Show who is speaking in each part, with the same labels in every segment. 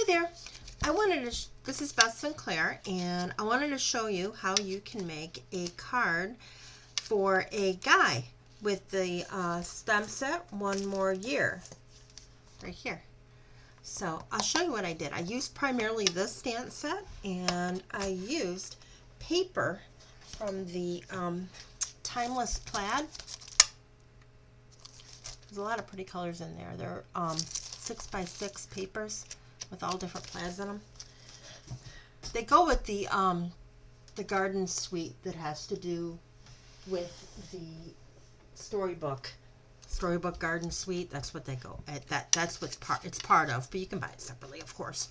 Speaker 1: Hi there. This is Beth Sinclair, and I wanted to show you how you can make a card for a guy with the stem set One More Year right here. So I'll show you what I did. I used primarily this stamp set, and I used paper from the Timeless Plaid. There's a lot of pretty colors in there. They're 6x6 papers with all different plaids in them. They go with the garden suite that has to do with the storybook garden suite. That's what they go at. That's what's it's part of, but you can buy it separately, of course.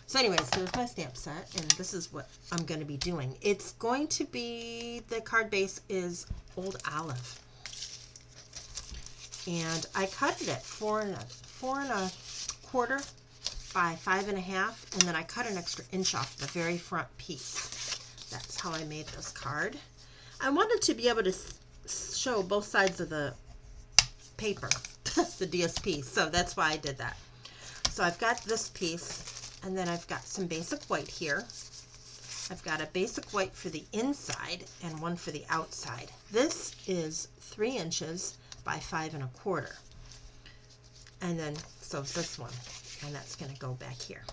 Speaker 1: So anyways, there's my stamp set, and this is what I'm going to be doing. It's going to be, the card base is Old Olive, and I cut it at 4 1/4 by 5 1/2, and then I cut an extra inch off the very front piece. That's how I made this card. I wanted to be able to show both sides of the paper, the DSP, so that's why I did that. So I've got this piece, and then I've got some basic white here. I've got a basic white for the inside and one for the outside. This is 3 inches by 5 1/4. And then, so this one, and that's going to go back here.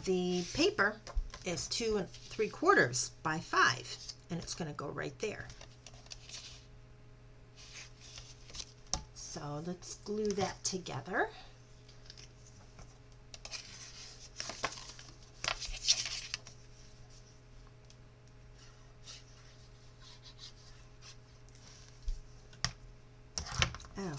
Speaker 1: The paper is 2 3/4 by 5, and it's going to go right there. So let's glue that together. Oh.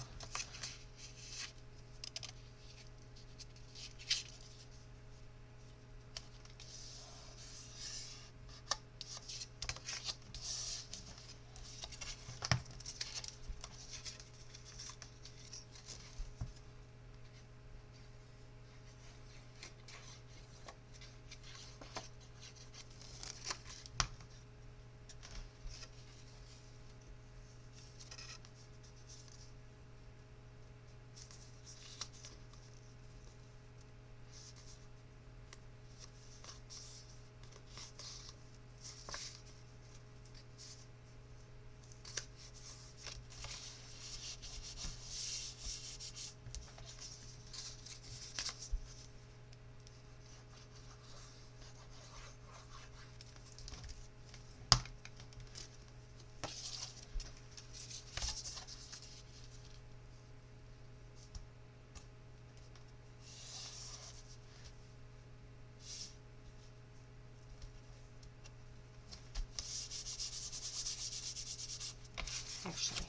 Speaker 1: Actually,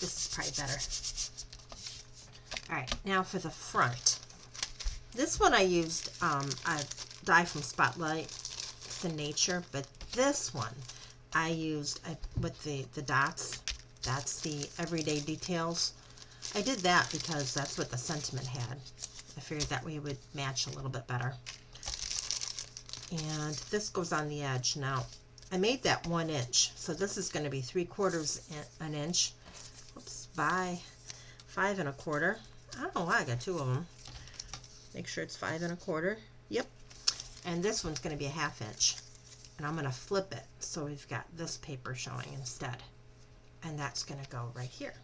Speaker 1: this is probably better. All right, now for the front. This one I used a die from Spotlight. It's in nature, but this one I used with the dots. That's the everyday details. I did that because that's what the sentiment had. I figured that way it would match a little bit better. And this goes on the edge. Now, I made that 1 inch, so this is going to be 3/4 an inch, oops, by 5 1/4. I don't know why I got 2 of them. Make sure it's 5 1/4. Yep. And this one's going to be a 1/2 inch, and I'm going to flip it so we've got this paper showing instead, and that's going to go right here.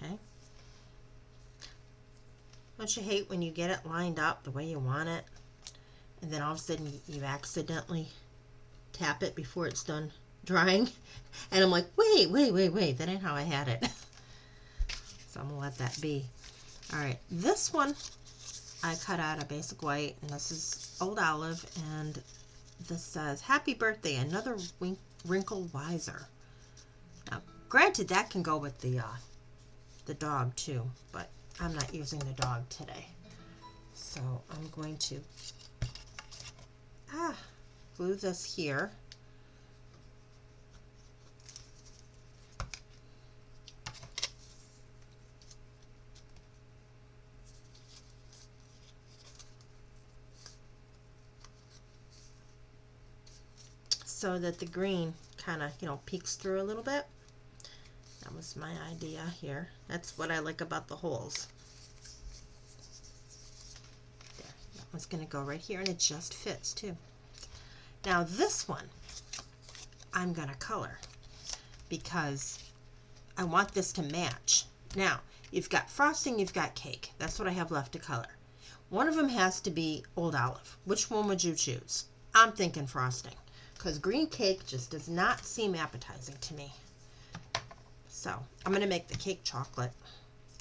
Speaker 1: Okay. Don't you hate when you get it lined up the way you want it, and then all of a sudden you accidentally tap it before it's done drying? And I'm like, wait, that ain't how I had it. So I'm gonna let that be. All right, this one I cut out a basic white, and this is Old Olive, and this says, "Happy birthday, another wrinkle wiser." Now, granted, that can go with the dog too, but I'm not using the dog today. So I'm going to glue this here. so that the green kind of, you know, peeks through a little bit. That was my idea here. That's what I like about the holes. There, that one's going to go right here, and it just fits too. Now this one, I'm going to color because I want this to match. Now, you've got frosting, you've got cake. That's what I have left to color. One of them has to be Old Olive. Which one would you choose? I'm thinking frosting, because green cake just does not seem appetizing to me. So I'm going to make the cake chocolate,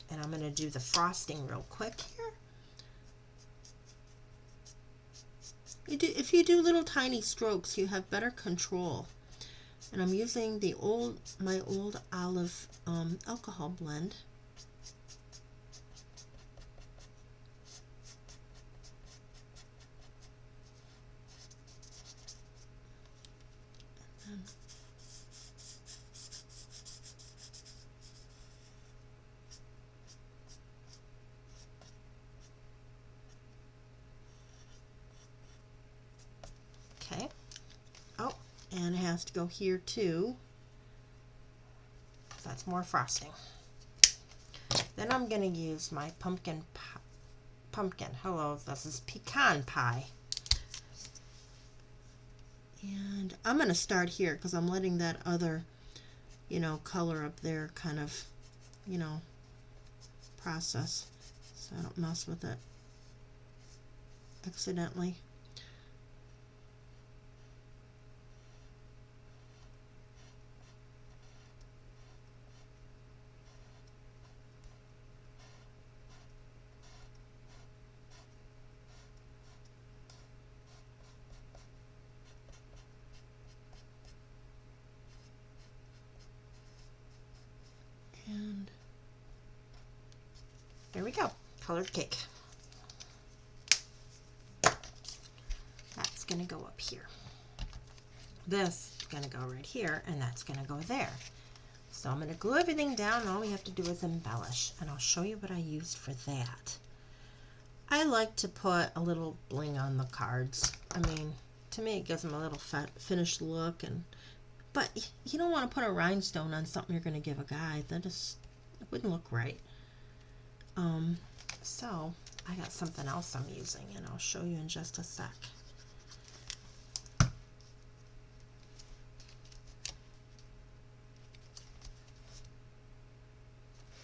Speaker 1: and I'm going to do the frosting real quick here. If you do little tiny strokes, you have better control. And I'm using my Old Olive alcohol blend. Okay. Oh, and it has to go here too. That's more frosting. Then I'm going to use my pumpkin. Hello, this is pecan pie. And I'm going to start here because I'm letting that other, you know, color up there kind of, you know, process, so I don't mess with it accidentally. And there we go, colored cake. That's gonna go up here. This is gonna go right here, and that's gonna go there. So I'm gonna glue everything down, and all we have to do is embellish, and I'll show you what I used for that. I like to put a little bling on the cards. I mean, to me it gives them a little finished look, but you don't want to put a rhinestone on something you're going to give a guy. That just, it wouldn't look right. So I got something else I'm using, and I'll show you in just a sec.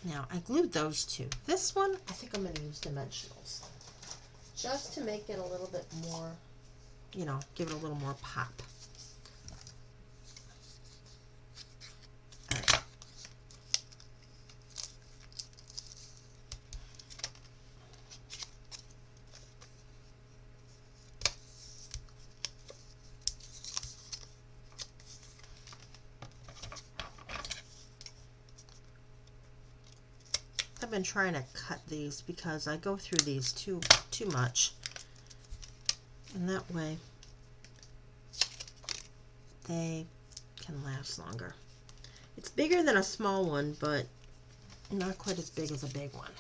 Speaker 1: Now I glued those two. This one, I think I'm going to use dimensionals, just to make it a little bit more, you know, give it a little more pop. All right. I've been trying to cut these because I go through these too much, and that way they can last longer. It's bigger than a small one, but not quite as big as a big one.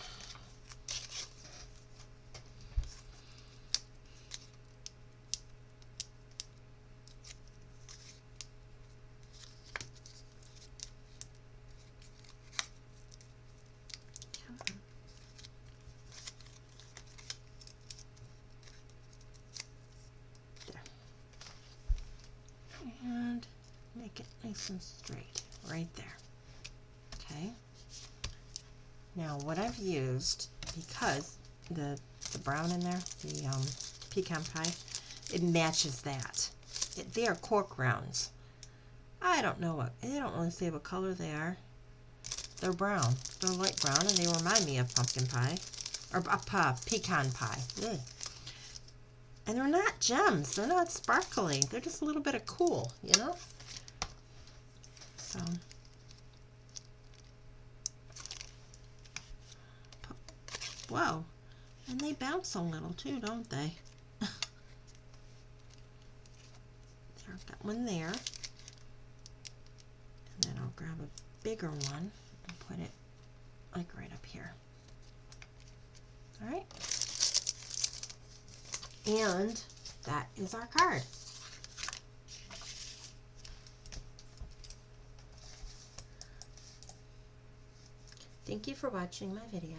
Speaker 1: And make it nice and straight right there. Okay. Now what I've used, because the brown in there, the pecan pie, it matches that. They are cork rounds. I don't know what, they don't really say what color they are. They're brown. They're light brown, and they remind me of pumpkin pie, or pecan pie. Ugh. And they're not gems. They're not sparkly. They're just a little bit of cool, you know? So, whoa. And they bounce a little too, don't they? There, I've got one there. And then I'll grab a bigger one and put it like right up here. All right. And that is our card. Thank you for watching my video.